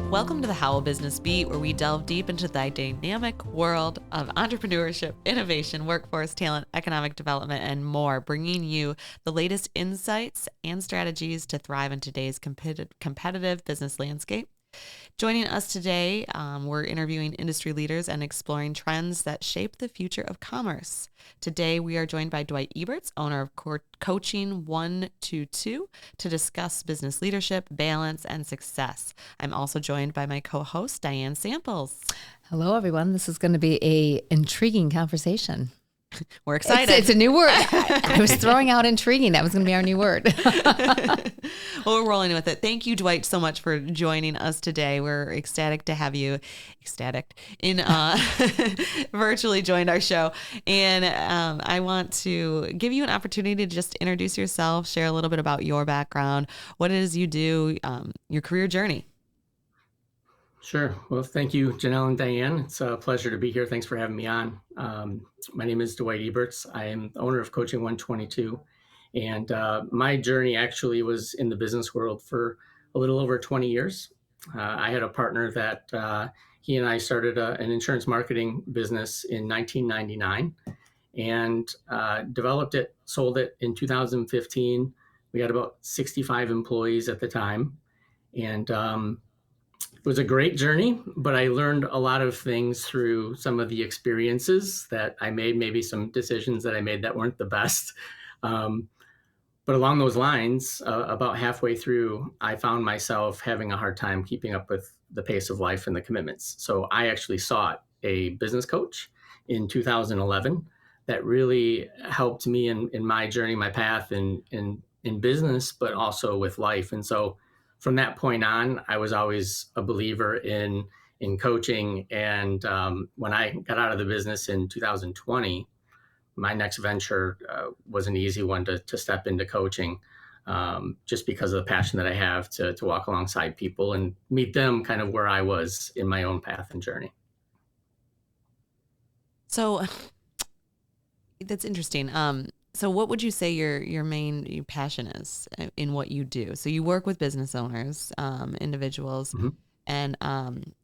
Welcome to the Howell Business Beat, where we delve deep into the dynamic world of entrepreneurship, innovation, workforce, talent, economic development, and more, bringing you the latest insights and strategies to thrive in today's competitive business landscape. Joining us today, we're interviewing industry leaders and exploring trends that shape the future of commerce. Today, we are joined by Dwight Eberts, owner of Coaching 122, to discuss business leadership, balance, and success. I'm also joined by my co-host, Dianne Samples. Hello, everyone. This is going to be an intriguing conversation. We're excited. It's a new word. I was throwing out intriguing. That was going to be our new word. Well, we're rolling with it. Thank you, Dwight, so much for joining us today. We're ecstatic to have you virtually joined our show. And I want to give you an opportunity to just introduce yourself, share a little bit about your background, what it is you do, your career journey. Sure. Well, thank you, Janelle and Dianne. It's a pleasure to be here. Thanks for having me on. My name is Dwight Eberts. I am the owner of Coaching 122. And my journey actually was in the business world for a little over 20 years. I had a partner that he and I started an insurance marketing business in 1999 and developed it, sold it in 2015. We had about 65 employees at the time. And it was a great journey, but I learned a lot of things through some of the experiences that I made, maybe some decisions that I made that weren't the best. But along those lines, about halfway through, I found myself having a hard time keeping up with the pace of life and the commitments. So I actually sought a business coach in 2011 that really helped me in my journey, my path in business, but also with life. And so from that point on, I was always a believer in coaching. And when I got out of the business in 2020, my next venture was an easy one to step into coaching, just because of the passion that I have to walk alongside people and meet them kind of where I was in my own path and journey. So that's interesting. So what would you say your main passion is in what you do? So you work with business owners, individuals, Mm-hmm. and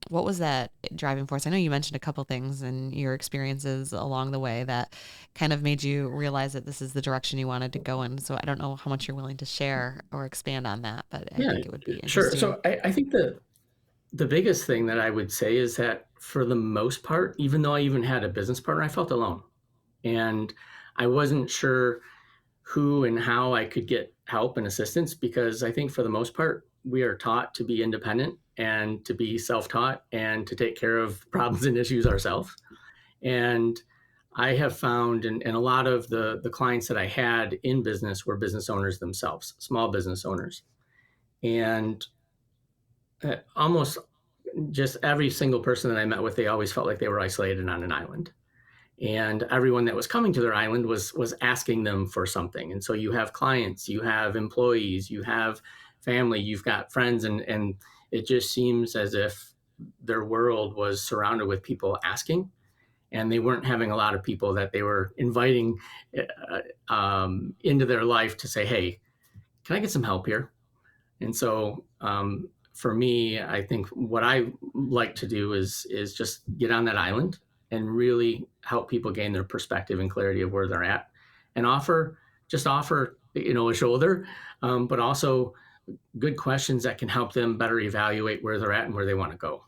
what was that driving force? I know you mentioned a couple things in your experiences along the way that kind of made you realize that this is the direction you wanted to go in. So I don't know how much you're willing to share or expand on that, but I think it would be interesting. Sure. So I think the biggest thing that I would say is that for the most part, even though I even had a business partner, I felt alone. And I wasn't sure who and how I could get help and assistance, because I think for the most part, we are taught to be independent and to be self-taught and to take care of problems and issues ourselves. And I have found, and a lot of the clients that I had in business were business owners themselves, small business owners. And almost just every single person that I met with, they always felt like they were isolated on an island. And everyone that was coming to their island was asking them for something. And so you have clients, you have employees, you have family, you've got friends, and it just seems as if their world was surrounded with people asking, and they weren't having a lot of people that they were inviting into their life to say, hey, can I get some help here? And so for me, I think what I like to do is just get on that island and really help people gain their perspective and clarity of where they're at, and offer a shoulder, but also good questions that can help them better evaluate where they're at and where they want to go.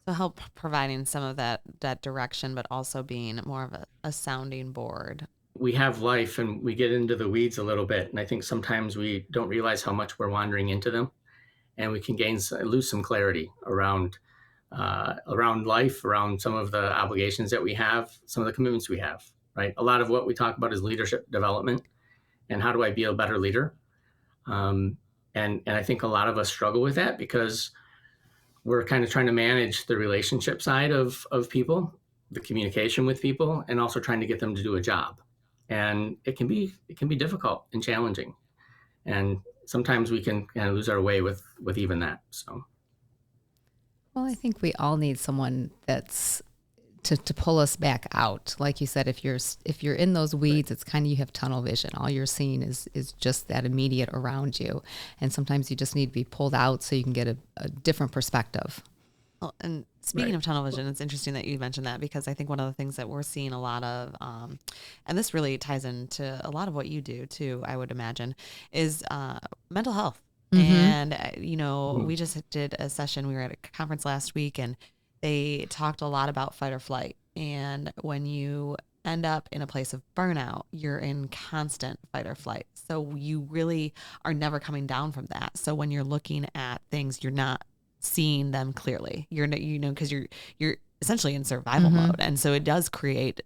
So help providing some of that direction, but also being more of a sounding board. We have life and we get into the weeds a little bit. And I think sometimes we don't realize how much we're wandering into them, and we can lose some clarity around life, around some of the obligations that we have, some of the commitments we have, right? A lot of what we talk about is leadership development and how do I be a better leader? And I think a lot of us struggle with that because we're kind of trying to manage the relationship side of people, the communication with people, and also trying to get them to do a job. And it can be difficult and challenging. And sometimes we can kind of lose our way with even that. So. Well, I think we all need someone that's to pull us back out. Like you said, if you're in those weeds, it's kind of, you have tunnel vision. All you're seeing is just that immediate around you. And sometimes you just need to be pulled out so you can get a different perspective. Well, and speaking of tunnel vision, it's interesting that you mentioned that, because I think one of the things that we're seeing a lot of, and this really ties into a lot of what you do too, I would imagine, is mental health. And, we just did a session. We were at a conference last week, and they talked a lot about fight or flight. And when you end up in a place of burnout, you're in constant fight or flight. So you really are never coming down from that. So when you're looking at things, you're not seeing them clearly. Because you're essentially in survival mode. And so it does create,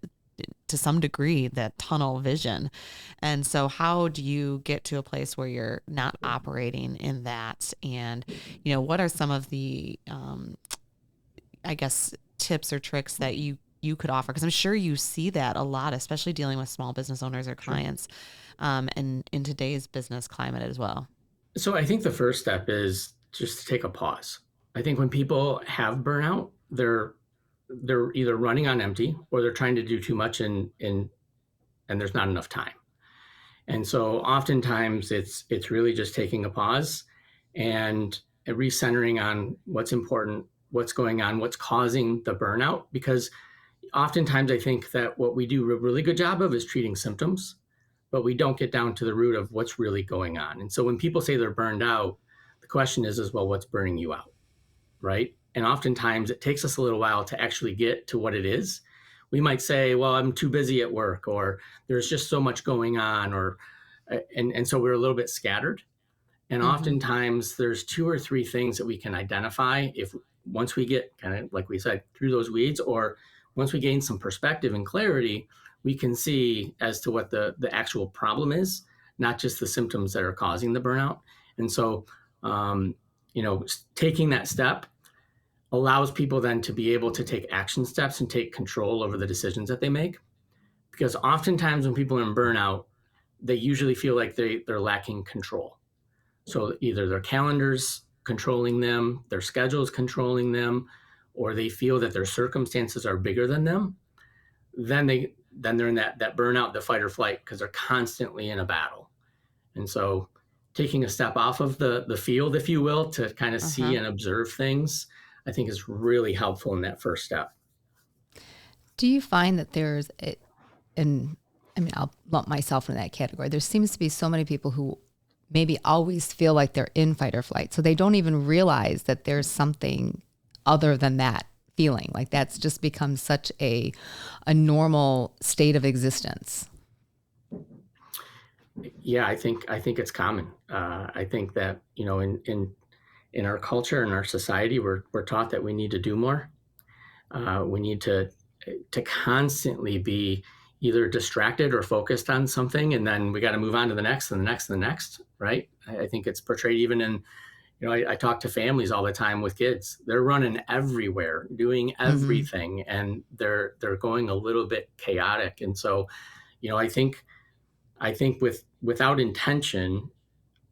to some degree, that tunnel vision. And so how do you get to a place where you're not operating in that? And, what are some of the, I guess, tips or tricks that you could offer? Because I'm sure you see that a lot, especially dealing with small business owners or clients, and in today's business climate as well. So I think the first step is just to take a pause. I think when people have burnout, they're either running on empty or they're trying to do too much and there's not enough time. And so oftentimes it's really just taking a pause and recentering on what's important, what's going on, what's causing the burnout. Because oftentimes I think that what we do a really good job of is treating symptoms, but we don't get down to the root of what's really going on. And so when people say they're burned out, the question is well, what's burning you out, right? And oftentimes it takes us a little while to actually get to what it is. We might say, well, I'm too busy at work, or there's just so much going on, and so we're a little bit scattered. And oftentimes there's 2 or 3 things that we can identify if once we get kind of, like we said, through those weeds, or once we gain some perspective and clarity, we can see as to what the actual problem is, not just the symptoms that are causing the burnout. And so, taking that step allows people then to be able to take action steps and take control over the decisions that they make. Because oftentimes when people are in burnout, they usually feel like they're lacking control. So either their calendars controlling them, their schedules controlling them, or they feel that their circumstances are bigger than them. Then they're in that burnout, the fight or flight, because they're constantly in a battle. And so taking a step off of the field, if you will, to kind of see and observe things, I think is really helpful in that first step. Do you find that I'll lump myself in that category. There seems to be so many people who maybe always feel like they're in fight or flight. So they don't even realize that there's something other than that feeling. Like that's just become such a normal state of existence. Yeah, I think it's common. I think that, in our culture and our society, we're taught that we need to do more. We need to constantly be either distracted or focused on something, and then we got to move on to the next and the next and the next, right? I think it's portrayed even in, I talk to families all the time with kids. They're running everywhere, doing everything, and they're going a little bit chaotic. And so, I think without intention,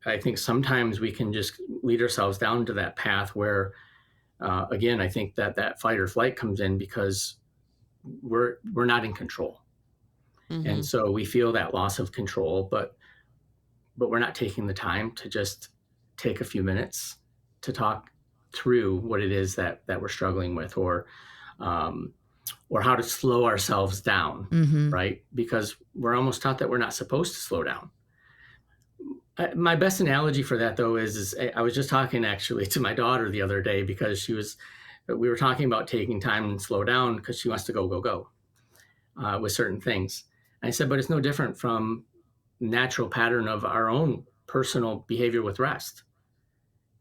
I think sometimes we can just lead ourselves down to that path where, again, I think that fight or flight comes in because we're not in control. And so we feel that loss of control, but we're not taking the time to just take a few minutes to talk through what it is that we're struggling with, or how to slow ourselves down, right? Because we're almost taught that we're not supposed to slow down. My best analogy for that, though, is I was just talking actually to my daughter the other day, because we were talking about taking time and slow down because she wants to go with certain things. And I said, but it's no different from natural pattern of our own personal behavior with rest.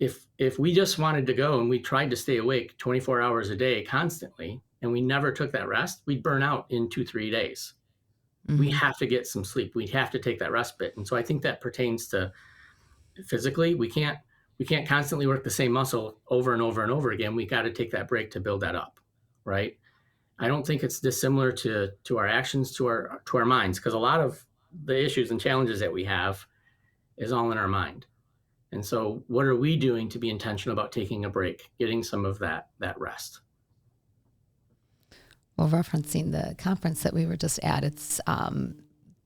If we just wanted to go and we tried to stay awake 24 hours a day constantly, and we never took that rest, we'd burn out in 2-3 days. We have to get some sleep. We have to take that respite. And so I think that pertains to physically. We can't constantly work the same muscle over and over and over again. We got to take that break to build that up, right? I don't think it's dissimilar to our actions, to our minds, because a lot of the issues and challenges that we have is all in our mind. And so what are we doing to be intentional about taking a break, getting some of that rest? Well, referencing the conference that we were just at, it's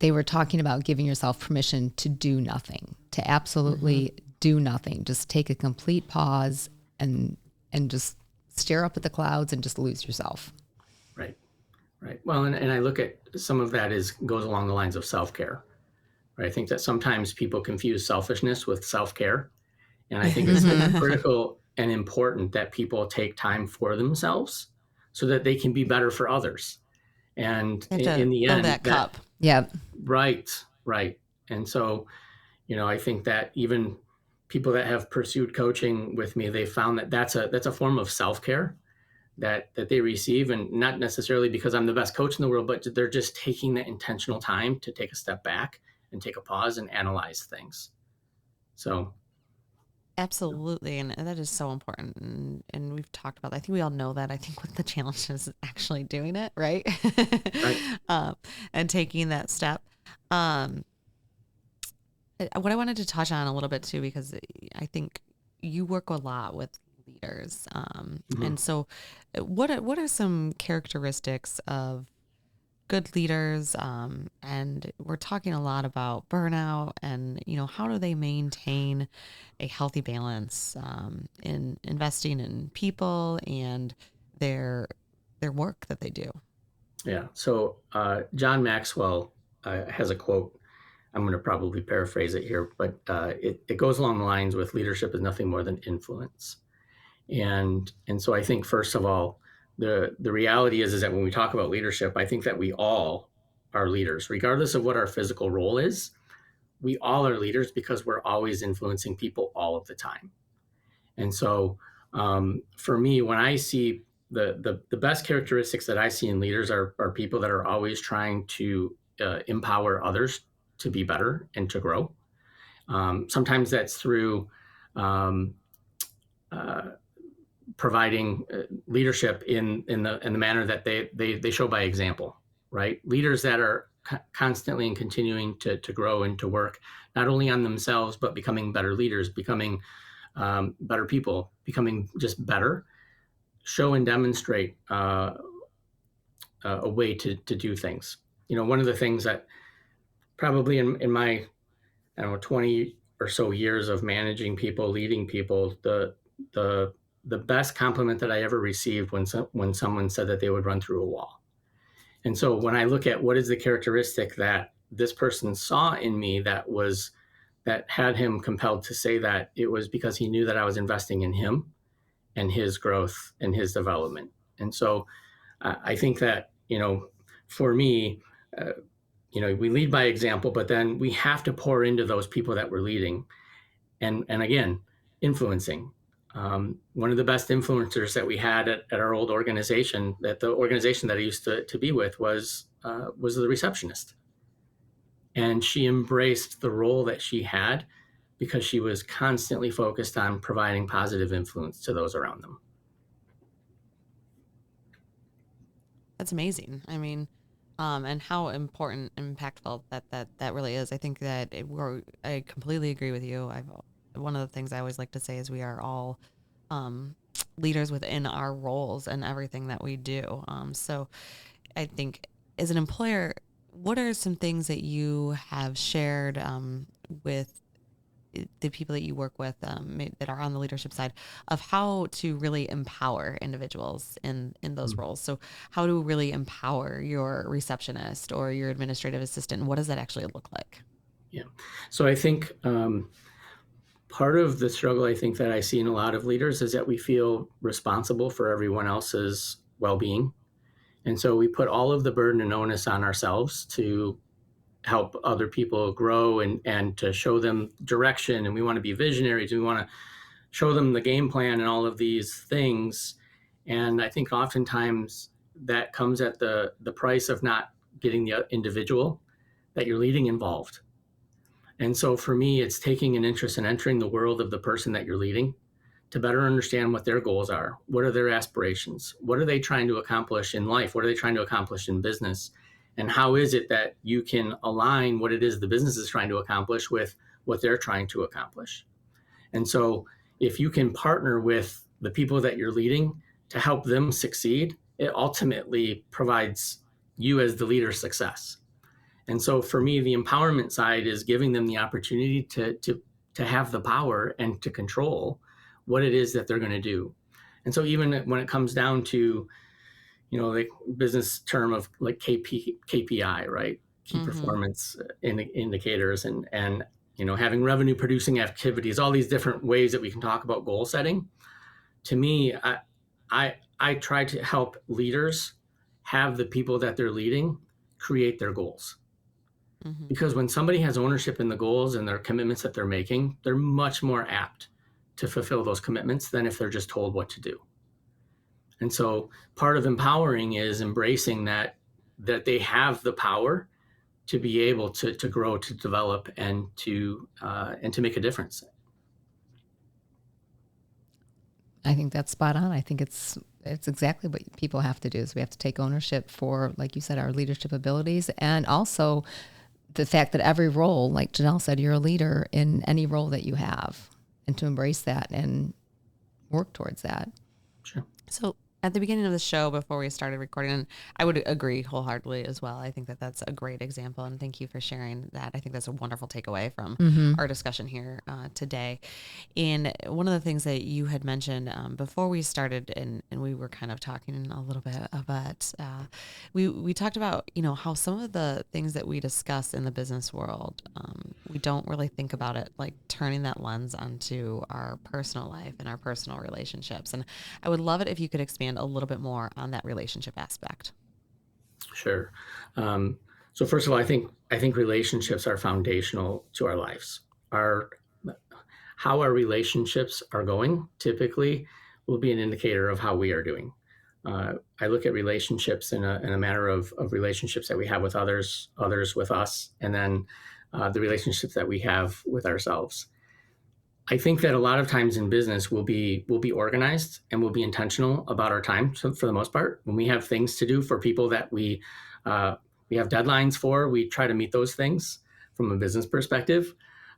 they were talking about giving yourself permission to do nothing, to absolutely do nothing. Just take a complete pause and just stare up at the clouds and just lose yourself. Right. Right. Well, and I look at some of that is goes along the lines of self-care. Right. I think that sometimes people confuse selfishness with self-care. And I think it's critical and important that people take time for themselves so that they can be better for others. And You have in to the fill end, that cup. Yep. right, right. And so, I think that even people that have pursued coaching with me, they found that that's a form of self-care that they receive, and not necessarily because I'm the best coach in the world, but they're just taking the intentional time to take a step back and take a pause and analyze things. So, Absolutely. And that is so important. And we've talked about that. I think we all know that. I think what the challenge is actually doing it, right? right. And taking that step. Um, what I wanted to touch on a little bit too, because I think you work a lot with leaders. And so what are some characteristics of good leaders? And we're talking a lot about burnout and, how do they maintain a healthy balance in investing in people and their work that they do? Yeah. So John Maxwell has a quote. I'm going to probably paraphrase it here, but it goes along the lines with leadership is nothing more than influence. And so I think first of all, the reality is that when we talk about leadership, I think that we all are leaders, regardless of what our physical role is. We all are leaders because we're always influencing people all of the time. And so for me, when I see the best characteristics that I see in leaders are people that are always trying to empower others to be better and to grow. Sometimes that's through um, uh, providing leadership in the manner that they show by example, right? Leaders that are constantly and continuing to grow and to work not only on themselves but becoming better leaders, becoming better people, becoming just better, show and demonstrate a way to do things. One of the things that probably in my, I don't know, 20 or so years of managing people, leading people, the the best compliment that I ever received when someone said that they would run through a wall. And so when I look at what is the characteristic that this person saw in me that had him compelled to say that, it was because he knew that I was investing in him and his growth and his development. And so I think that, for me, uh, we lead by example, but then we have to pour into those people that we're leading. And again, influencing. One of the best influencers that we had at our old organization, at the organization that I used to be with, was the receptionist. And she embraced the role that she had because she was constantly focused on providing positive influence to those around them. That's amazing. I mean, and how important, impactful that really is. I think that I completely agree with you. One of the things I always like to say is we are all um, leaders within our roles and everything that we do. So I think as an employer, what are some things that you have shared with the people that you work with that are on the leadership side of how to really empower individuals in those roles? So how to really empower your receptionist or your administrative assistant? What does that actually look like? Yeah. So I think part of the struggle I think that I see in a lot of leaders is that we feel responsible for everyone else's well-being. And so we put all of the burden and onus on ourselves to help other people grow and to show them direction. And we want to be visionaries. We want to show them the game plan and all of these things. And I think oftentimes that comes at the price of not getting the individual that you're leading involved. And so for me, it's taking an interest in entering the world of the person that you're leading to better understand what their goals are. What are their aspirations? What are they trying to accomplish in life? What are they trying to accomplish in business? And how is it that you can align what it is the business is trying to accomplish with what they're trying to accomplish? And so if you can partner with the people that you're leading to help them succeed, it ultimately provides you as the leader success. And so for me, the empowerment side is giving them the opportunity to have the power and to control what it is that they're going to do. And so even when it comes down to, the business term of like KPI, right? Key performance indicators, and having revenue producing activities, all these different ways that we can talk about goal setting. To me, I try to help leaders have the people that they're leading create their goals. Because when somebody has ownership in the goals and their commitments that they're making, they're much more apt to fulfill those commitments than if they're just told what to do. And so part of empowering is embracing that they have the power to be able to grow, to develop, and to make a difference. I think that's spot on. I think it's exactly what people have to do is we have to take ownership for, like you said, our leadership abilities, and also the fact that every role, like Janelle said, you're a leader in any role that you have, and to embrace that and work towards that. Sure. So at the beginning of the show, before we started recording, and I would agree wholeheartedly as well. I think that that's a great example, and thank you for sharing that. I think that's a wonderful takeaway from our discussion here today. And one of the things that you had mentioned before we started, and we were kind of talking a little bit about, we talked about, how some of the things that we discuss in the business world, we don't really think about it like turning that lens onto our personal life and our personal relationships. And I would love it if you could expand a little bit more on that relationship aspect. Sure. So first of all, I think relationships are foundational to our lives. How our relationships are going typically will be an indicator of how we are doing. I look at relationships in a matter of relationships that we have with others with us, and then the relationships that we have with ourselves. I think that a lot of times in business we'll be organized and we'll be intentional about our time. So for the most part, when we have things to do for people that we have deadlines for, we try to meet those things from a business perspective.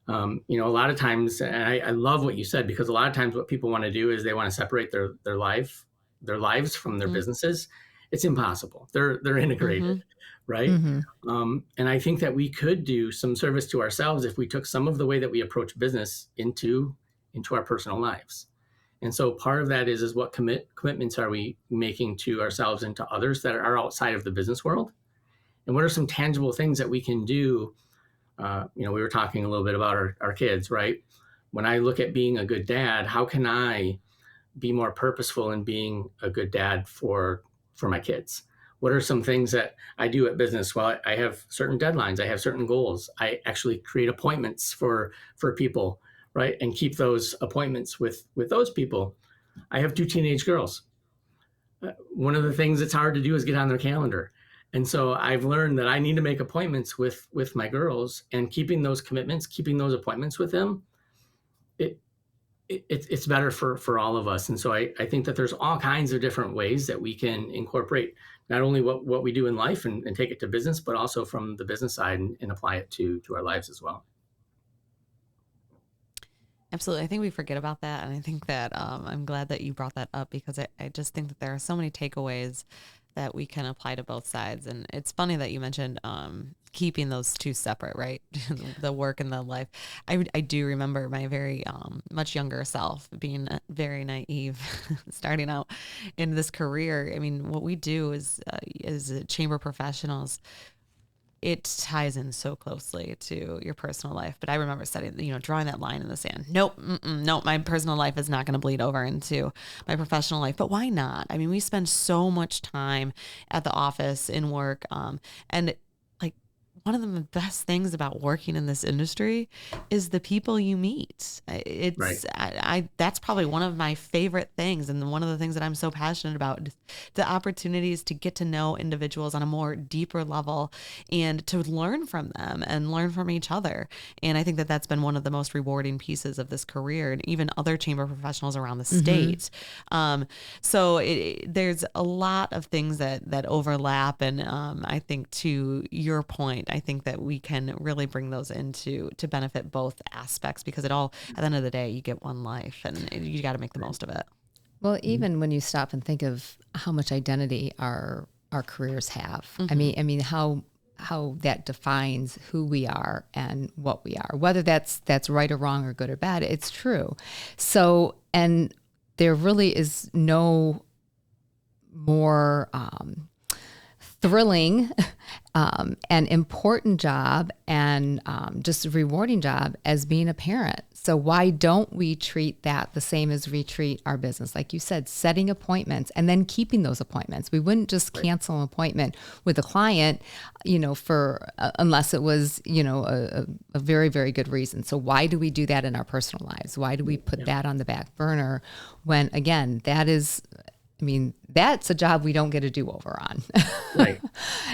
A lot of times, and I love what you said, because a lot of times what people want to do is they want to separate their lives from their businesses. It's impossible. They're integrated, right? And I think that we could do some service to ourselves if we took some of the way that we approach business into our personal lives. And so part of that is what commitments are we making to ourselves and to others that are outside of the business world? And what are some tangible things that we can do? We were talking a little bit about our kids, right? When I look at being a good dad, how can I be more purposeful in being a good dad for my kids? What are some things that I do at business? Well, I have certain deadlines. I have certain goals. I actually create appointments for people, right? And keep those appointments with those people. I have 2 teenage girls. One of the things that's hard to do is get on their calendar. And so I've learned that I need to make appointments with my girls, and keeping those commitments, keeping those appointments with them, it's better for all of us. And so I think that there's all kinds of different ways that we can incorporate not only what we do in life and take it to business, but also from the business side and apply it to our lives as well. Absolutely. I think we forget about that. And I think that I'm glad that you brought that up, because I just think that there are so many takeaways that we can apply to both sides. And it's funny that you mentioned keeping those two separate, right? The work and the life. I do remember my very much younger self being very naive, starting out in this career. I mean, what we do is as chamber professionals, it ties in so closely to your personal life. But I remember drawing that line in the sand. Nope, nope, my personal life is not going to bleed over into my professional life. But why not? I mean, we spend so much time at the office in work, and like one of the best things about working in this industry is the people you meet. It's right. That's probably one of my favorite things, and one of the things that I'm so passionate about, the opportunities to get to know individuals on a more deeper level and to learn from them and learn from each other. And I think that that's been one of the most rewarding pieces of this career, and even other chamber professionals around the state. So there's a lot of things that overlap, and I think to your point, I think that we can really bring those to benefit both aspects, because at the end of the day, you get one life and you got to make the most of it. Well, even when you stop and think of how much identity our careers have, I mean how that defines who we are and what we are, whether that's right or wrong or good or bad, it's true. So, and there really is no more thrilling and important job and just a rewarding job as being a parent. So why don't we treat that the same as we treat our business? Like you said, setting appointments and then keeping those appointments. We wouldn't just cancel an appointment with a client, for unless it was, a very, very good reason. So why do we do that in our personal lives? Why do we put that on the back burner when, again, that's a job we don't get a do-over on. Right.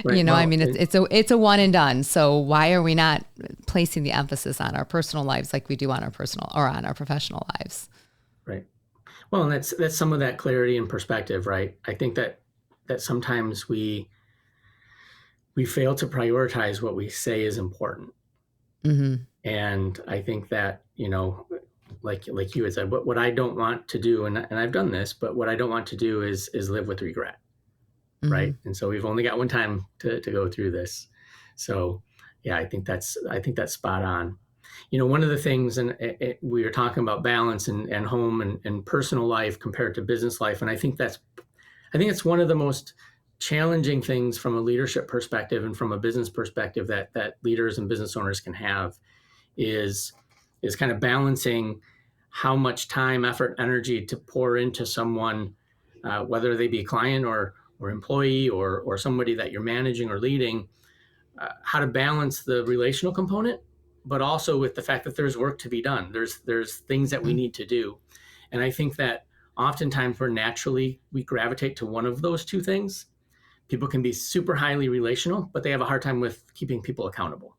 It's a one and done. So why are we not placing the emphasis on our personal lives like we do on our personal or on our professional lives? Right. Well, and that's some of that clarity and perspective, right? I think that sometimes we fail to prioritize what we say is important. Mm-hmm. And I think that, like you had said, what I don't want to do, and I've done this, but what I don't want to do is live with regret. Mm-hmm. Right. And so we've only got one time to go through this. So yeah, I think that's spot on. One of the things, and we were talking about balance and home and personal life compared to business life. And I think it's one of the most challenging things from a leadership perspective and from a business perspective that leaders and business owners can have is kind of balancing how much time, effort, energy to pour into someone, whether they be a client or employee or somebody that you're managing or leading, how to balance the relational component, but also with the fact that there's work to be done. There's things that we need to do. And I think that oftentimes we gravitate to one of those two things. People can be super highly relational, but they have a hard time with keeping people accountable.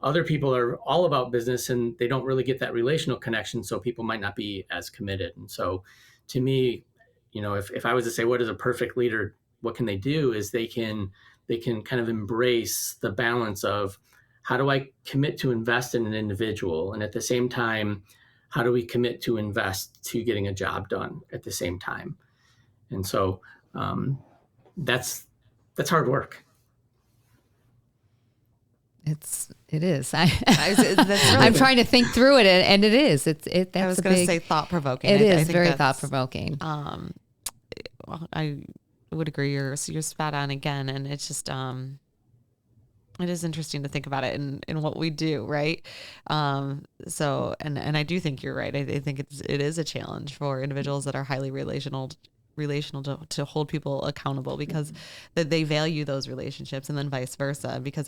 Other people are all about business and they don't really get that relational connection, so people might not be as committed. And so to me, if I was to say what is a perfect leader, what can they do, is they can kind of embrace the balance of how do I commit to invest in an individual, and at the same time, how do we commit to invest to getting a job done at the same time. And so that's hard work. It is. I'm trying to think through it, and it is. That's I was going to say thought provoking. It is very thought provoking. I would agree. You're spot on again, and it's just it is interesting to think about it in what we do, right? So and I do think you're right. I think it is a challenge for individuals that are highly relational to hold people accountable, because they value those relationships, and then vice versa, because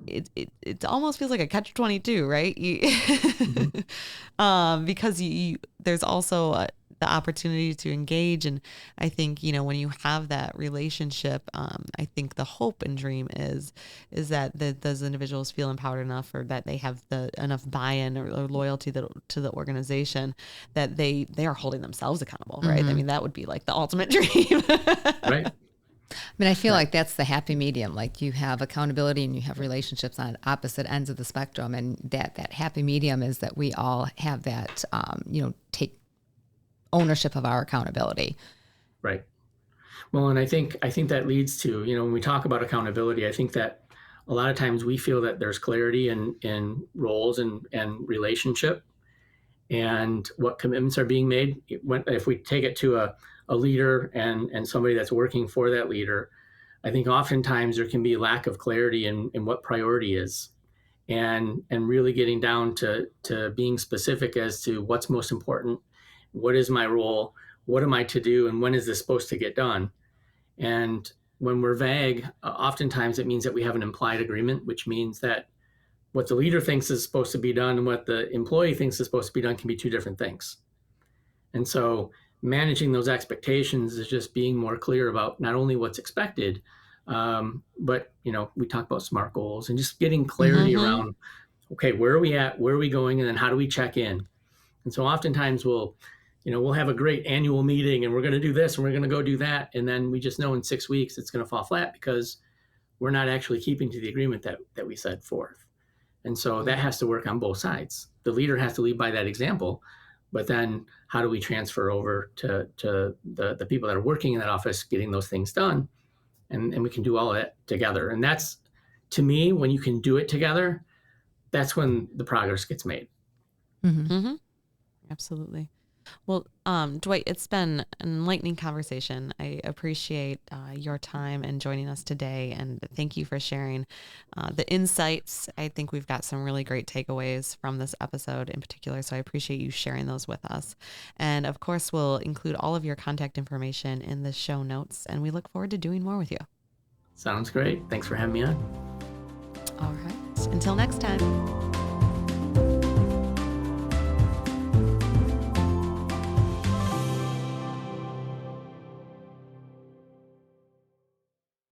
it almost feels like a catch-22, right? Because there's also the opportunity to engage. And I think, when you have that relationship, I think the hope and dream is that those individuals feel empowered enough, or that they have enough buy-in or loyalty to the organization, that they are holding themselves accountable, right? I mean, that would be like the ultimate dream. Right. I feel like that's the happy medium. Like, you have accountability and you have relationships on opposite ends of the spectrum. And that happy medium is that we all have that, take ownership of our accountability. Right. Well, and I think that leads to, when we talk about accountability, I think that a lot of times we feel that there's clarity in roles and relationship and what commitments are being made. If we take it to a leader and somebody that's working for that leader, I think oftentimes there can be a lack of clarity in what priority is, and really getting down to being specific as to what's most important. What is my role? What am I to do? And when is this supposed to get done? And when we're vague, oftentimes it means that we have an implied agreement, which means that what the leader thinks is supposed to be done and what the employee thinks is supposed to be done can be two different things. And so managing those expectations is just being more clear about not only what's expected, but, we talk about SMART goals and just getting clarity around, okay, where are we at? Where are we going? And then how do we check in? And so oftentimes we'll have a great annual meeting and we're going to do this and we're going to go do that. And then we just know in 6 weeks it's going to fall flat because we're not actually keeping to the agreement that we set forth. And so that has to work on both sides. The leader has to lead by that example, but then how do we transfer over to the people that are working in that office getting those things done, and we can do all of it together. And that's, to me, when you can do it together, that's when the progress gets made. Mm-hmm. Absolutely. Well, Dwight, it's been an enlightening conversation. I appreciate your time and joining us today, and thank you for sharing the insights. I think we've got some really great takeaways from this episode in particular, so I appreciate you sharing those with us. And of course, we'll include all of your contact information in the show notes, and we look forward to doing more with you. Sounds great. Thanks for having me on. All right. Until next time.